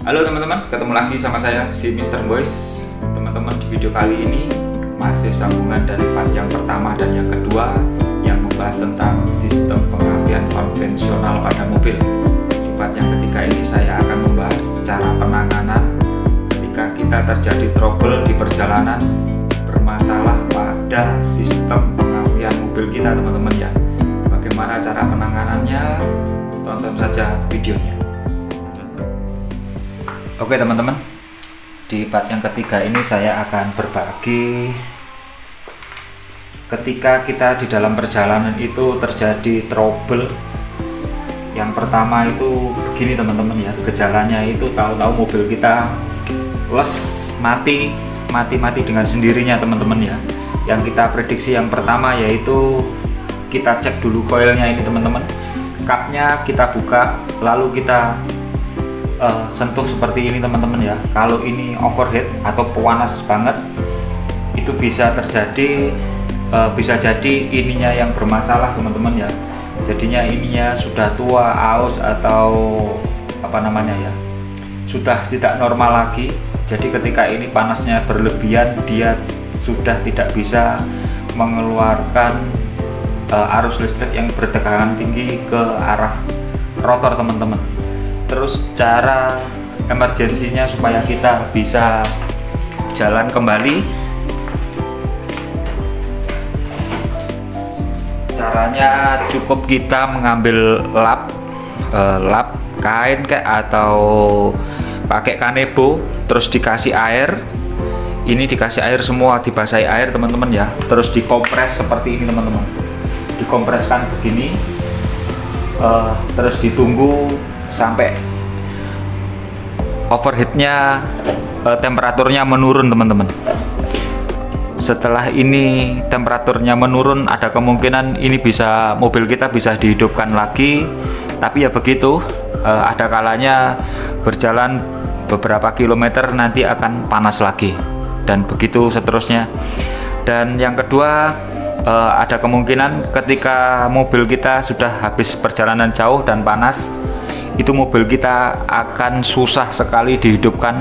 Halo teman-teman, ketemu lagi sama saya si Mr. Boys. Teman-teman, di video kali ini masih sambungan dari part yang pertama dan yang kedua yang membahas tentang sistem pengapian konvensional pada mobil. Di part yang ketiga ini saya akan membahas cara penanganan ketika kita terjadi trouble di perjalanan bermasalah pada sistem pengapian mobil kita, teman-teman ya. Bagaimana cara penanganannya? Tonton saja videonya. Oke teman-teman, di part yang ketiga ini saya akan berbagi ketika kita di dalam perjalanan itu terjadi trouble. Yang pertama itu begini teman-teman ya, gejalanya itu tahu-tahu mobil kita mati dengan sendirinya teman-teman ya. Yang kita prediksi yang pertama yaitu kita cek dulu koilnya ini teman-teman, kapnya kita buka, lalu kita sentuh seperti ini teman-teman ya. Kalau ini overheat atau panas banget, itu bisa terjadi bisa jadi ininya yang bermasalah teman-teman ya. Jadinya ininya sudah tua, aus atau apa namanya ya, sudah tidak normal lagi. Jadi ketika ini panasnya berlebihan, dia sudah tidak bisa mengeluarkan arus listrik yang bertegangan tinggi ke arah rotor teman-teman. Terus cara emergensinya supaya kita bisa jalan kembali, caranya cukup kita mengambil lap kain kayak atau pakai kanebo, terus dikasih air. Ini dikasih air semua, dibasahi air teman-teman ya. Terus dikompres seperti ini teman-teman, dikompreskan begini, terus ditunggu sampai overheatnya temperaturnya menurun teman-teman. Setelah ini temperaturnya menurun, ada kemungkinan ini mobil kita bisa dihidupkan lagi. Tapi ya begitu, ada kalanya berjalan beberapa kilometer nanti akan panas lagi, dan begitu seterusnya. Dan yang kedua, ada kemungkinan ketika mobil kita sudah habis perjalanan jauh dan panas, itu mobil kita akan susah sekali dihidupkan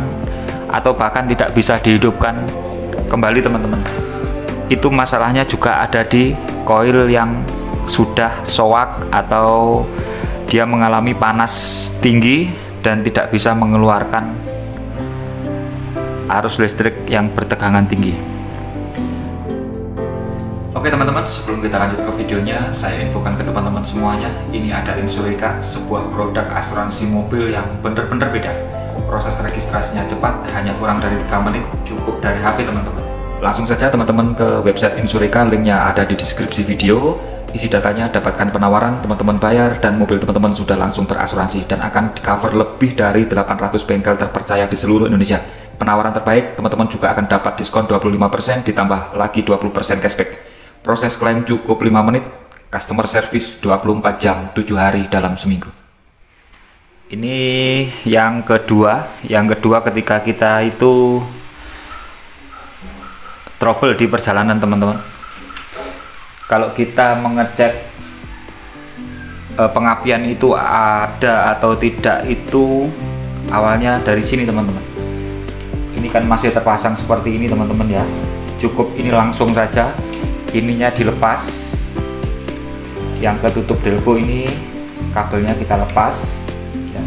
atau bahkan tidak bisa dihidupkan kembali teman-teman. Itu masalahnya juga ada di koil yang sudah soak atau dia mengalami panas tinggi dan tidak bisa mengeluarkan arus listrik yang bertegangan tinggi. Oke teman-teman, sebelum kita lanjut ke videonya, saya infokan ke teman-teman semuanya, ini ada Insurica, sebuah produk asuransi mobil yang benar-benar beda. Proses registrasinya cepat, hanya kurang dari 3 menit, cukup dari HP teman-teman. Langsung saja teman-teman ke website Insurica, linknya ada di deskripsi video. Isi datanya, dapatkan penawaran, teman-teman bayar, dan mobil teman-teman sudah langsung berasuransi dan akan di cover lebih dari 800 bengkel terpercaya di seluruh Indonesia. Penawaran terbaik, teman-teman juga akan dapat diskon 25% ditambah lagi 20% cashback. Proses klaim cukup 5 menit, customer service 24 jam 7 hari dalam seminggu. Ini yang kedua ketika kita itu trouble di perjalanan teman-teman. Kalau kita mengecek pengapian itu ada atau tidak, itu awalnya dari sini teman-teman. Ini kan masih terpasang seperti ini teman-teman ya. Cukup ini langsung saja, ininya dilepas, yang ketutup delco ini kabelnya kita lepas ya.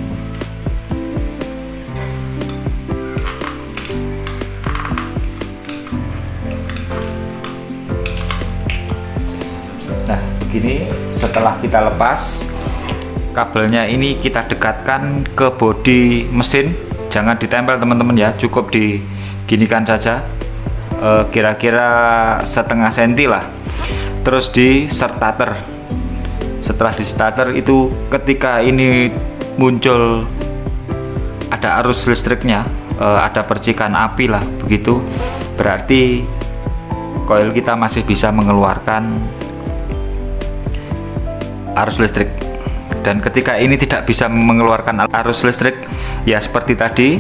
Nah begini, setelah kita lepas kabelnya ini kita dekatkan ke bodi mesin, jangan ditempel teman-teman ya, cukup diginikan saja, kira-kira setengah senti lah. Terus di starter, setelah di starter itu ketika ini muncul ada arus listriknya, ada percikan api lah begitu, berarti koil kita masih bisa mengeluarkan arus listrik. Dan ketika ini tidak bisa mengeluarkan arus listrik, ya seperti tadi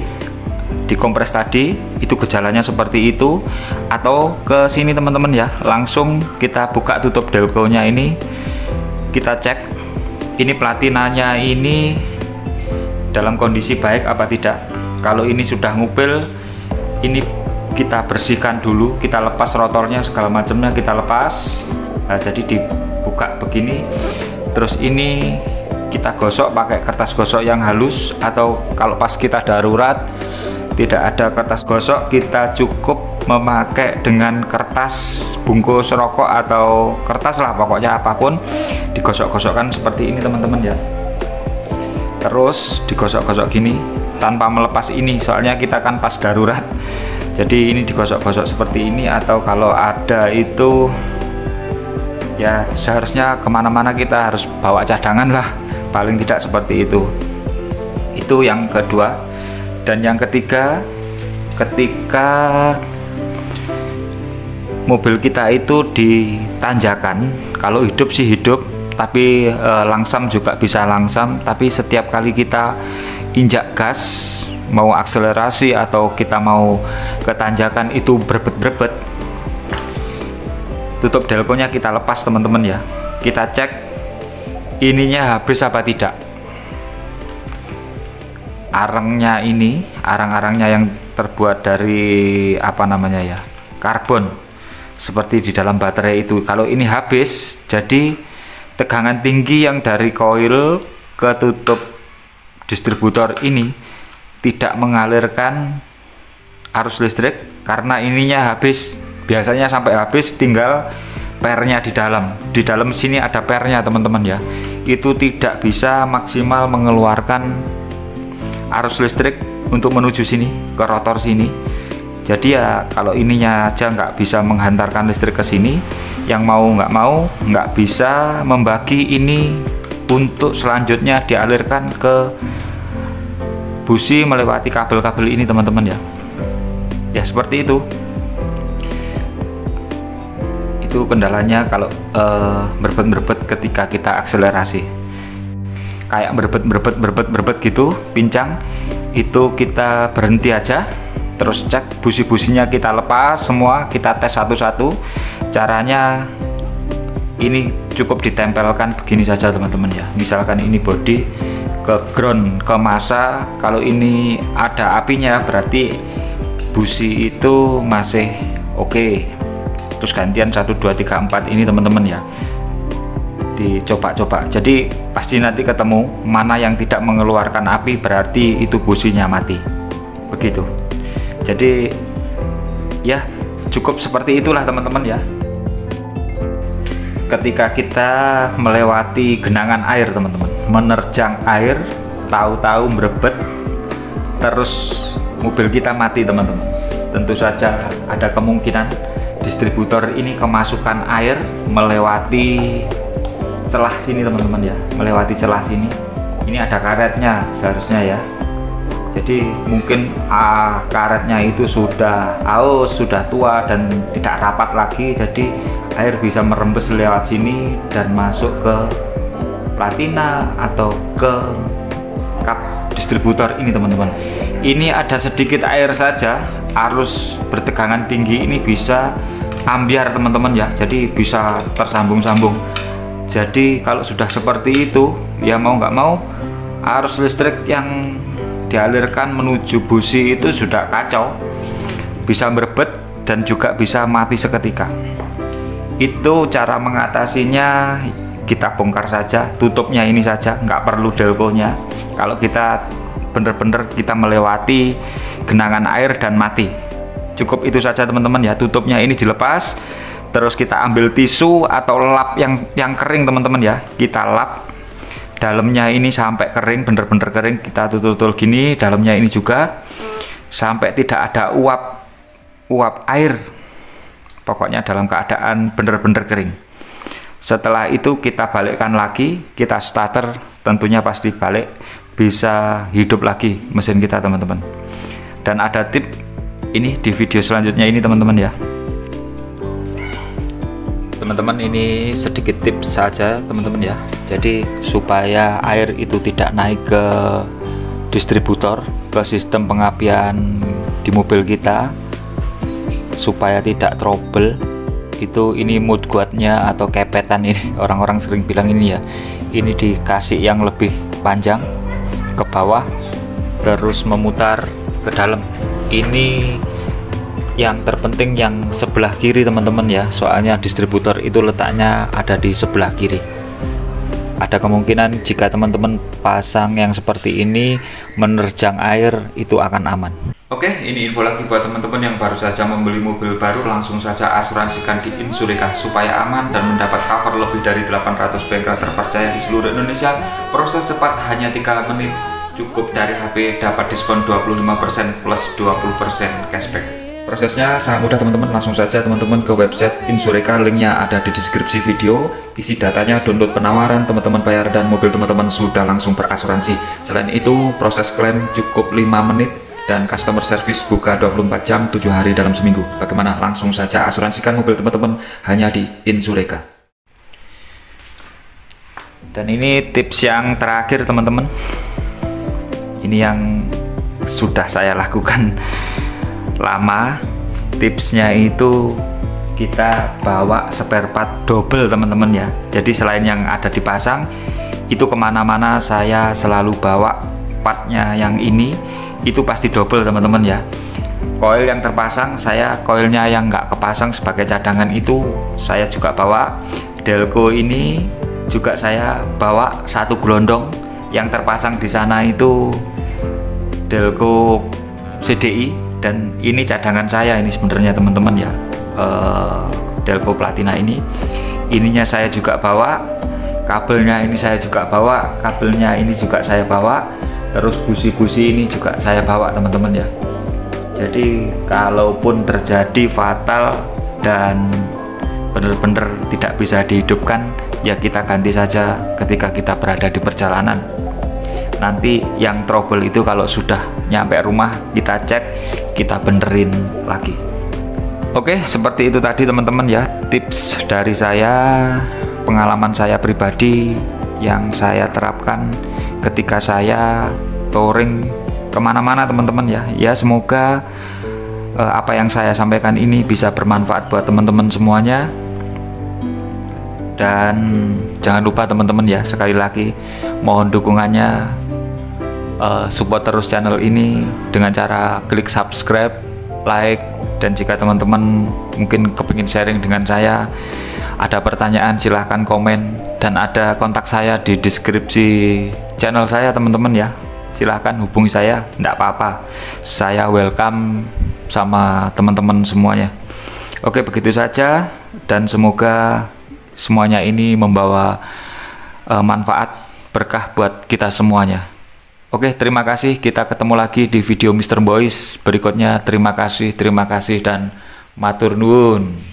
dikompres tadi, itu gejalanya seperti itu. Atau ke sini teman-teman ya, langsung kita buka tutup delconya ini, kita cek ini platinanya ini dalam kondisi baik apa tidak. Kalau ini sudah ngupil, ini kita bersihkan dulu, kita lepas rotornya segala macamnya, kita lepas. Nah, jadi dibuka begini, terus ini kita gosok pakai kertas gosok yang halus, atau kalau pas kita darurat tidak ada kertas gosok, kita cukup memakai dengan kertas bungkus rokok atau kertas lah, pokoknya apapun, digosok-gosokkan seperti ini teman-teman ya. Terus digosok-gosok gini tanpa melepas ini, soalnya kita kan pas darurat, jadi ini digosok-gosok seperti ini. Atau kalau ada itu ya seharusnya kemana-mana kita harus bawa cadangan lah, paling tidak seperti itu. Itu yang kedua. Dan yang ketiga, ketika mobil kita itu ditanjakan, kalau hidup sih hidup, tapi langsam juga bisa langsam. Tapi setiap kali kita injak gas, mau akselerasi atau kita mau ke tanjakan itu berebet-berebet, tutup delkonya kita lepas teman-teman ya. Kita cek ininya habis apa tidak. Arangnya ini, arang-arangnya yang terbuat dari apa namanya ya, karbon, seperti di dalam baterai itu. Kalau ini habis, jadi tegangan tinggi yang dari koil ke tutup distributor ini tidak mengalirkan arus listrik karena ininya habis. Biasanya sampai habis, tinggal pernya di dalam. Di dalam sini ada pernya teman-teman ya. Itu tidak bisa maksimal mengeluarkan arus listrik untuk menuju sini ke rotor sini. Jadi ya kalau ininya aja nggak bisa menghantarkan listrik ke sini, yang mau nggak bisa membagi ini untuk selanjutnya dialirkan ke busi melewati kabel-kabel ini teman-teman ya. Ya seperti itu. Itu kendalanya kalau berebet-berebet ketika kita akselerasi. Kayak berebet gitu, pincang, itu kita berhenti aja, terus cek busi-businya, kita lepas semua, kita tes satu-satu. Caranya ini cukup ditempelkan begini saja teman-teman ya. Misalkan ini bodi ke ground, ke masa, kalau ini ada apinya berarti busi itu masih oke. Terus gantian 1 2 3 4 ini teman-teman ya, dicoba-coba. Jadi pasti nanti ketemu mana yang tidak mengeluarkan api, berarti itu businya mati, begitu. Jadi ya cukup seperti itulah teman-teman ya. Ketika kita melewati genangan air teman-teman, menerjang air, tahu-tahu merebet, terus mobil kita mati teman-teman, tentu saja ada kemungkinan distributor ini kemasukan air melewati celah sini teman-teman ya, melewati celah sini. Ini ada karetnya seharusnya ya. Jadi mungkin karetnya itu sudah aus, sudah tua dan tidak rapat lagi, jadi air bisa merembes lewat sini dan masuk ke platina atau ke kap distributor ini teman-teman. Ini ada sedikit air saja, arus bertegangan tinggi ini bisa ambiar teman-teman ya, jadi bisa tersambung-sambung. Jadi kalau sudah seperti itu ya mau nggak mau arus listrik yang dialirkan menuju busi itu sudah kacau, bisa berebet dan juga bisa mati seketika. Itu cara mengatasinya, kita bongkar saja, tutupnya ini saja, nggak perlu delkonya. Kalau kita bener-bener kita melewati genangan air dan mati, cukup itu saja teman-teman ya. Tutupnya ini dilepas, terus kita ambil tisu atau lap yang kering teman-teman ya, kita lap dalamnya ini sampai kering, bener-bener kering. Kita tutul-tutul gini, dalamnya ini juga sampai tidak ada uap air, pokoknya dalam keadaan bener-bener kering. Setelah itu kita balikkan lagi, kita starter, tentunya pasti balik, bisa hidup lagi mesin kita teman-teman. Dan ada tip ini di video selanjutnya ini teman-teman ya. Teman-teman, ini sedikit tips saja teman-teman ya. Jadi supaya air itu tidak naik ke distributor, ke sistem pengapian di mobil kita, supaya tidak trouble, itu ini mud guardnya atau kepetan ini, orang-orang sering bilang ini ya, ini dikasih yang lebih panjang ke bawah, terus memutar ke dalam. Ini yang terpenting yang sebelah kiri teman-teman ya, soalnya distributor itu letaknya ada di sebelah kiri. Ada kemungkinan jika teman-teman pasang yang seperti ini menerjang air itu akan aman. Oke, ini info lagi buat teman-teman yang baru saja membeli mobil baru, langsung saja asuransikan di Insureka supaya aman dan mendapat cover lebih dari 800 bengkel terpercaya di seluruh Indonesia. Proses cepat hanya 3 menit, cukup dari HP, dapat diskon 25% plus 20% cashback. Prosesnya sangat mudah teman-teman, langsung saja teman-teman ke website Insureka, linknya ada di deskripsi video. Isi datanya, download penawaran, teman-teman bayar dan mobil teman-teman sudah langsung berasuransi. Selain itu proses klaim cukup 5 menit dan customer service buka 24 jam 7 hari dalam seminggu. Bagaimana? Langsung saja asuransikan mobil teman-teman hanya di Insureka. Dan ini tips yang terakhir teman-teman, ini yang sudah saya lakukan lama. Tipsnya itu kita bawa spare part double teman-teman ya. Jadi selain yang ada dipasang, itu kemana-mana saya selalu bawa partnya yang ini, itu pasti double teman-teman ya. Koil yang terpasang, saya koilnya yang nggak kepasang sebagai cadangan itu saya juga bawa. Delco ini juga saya bawa satu gelondong, yang terpasang di sana itu Delco CDI, dan ini cadangan saya ini sebenarnya teman-teman ya. Delco Platina ininya saya juga bawa, kabelnya ini saya juga bawa, kabelnya ini juga saya bawa, terus busi-busi ini juga saya bawa teman-teman ya. Jadi kalaupun terjadi fatal dan benar-benar tidak bisa dihidupkan, ya kita ganti saja ketika kita berada di perjalanan. Nanti yang trouble itu kalau sudah nyampe rumah kita cek, kita benerin lagi. Oke, seperti itu tadi teman-teman ya, tips dari saya, pengalaman saya pribadi yang saya terapkan ketika saya touring kemana-mana teman-teman ya. Ya semoga apa yang saya sampaikan ini bisa bermanfaat buat teman-teman semuanya. Dan jangan lupa teman-teman ya, sekali lagi mohon dukungannya, support terus channel ini dengan cara klik subscribe, like, dan jika teman-teman mungkin kepingin sharing dengan saya, ada pertanyaan silahkan komen, dan ada kontak saya di deskripsi channel saya teman-teman ya. Silahkan hubungi saya, enggak apa-apa, saya welcome sama teman-teman semuanya. Oke, begitu saja, dan semoga semuanya ini membawa manfaat berkah buat kita semuanya. Oke, terima kasih, kita ketemu lagi di video Mr. Boys berikutnya. Terima kasih dan matur nuwun.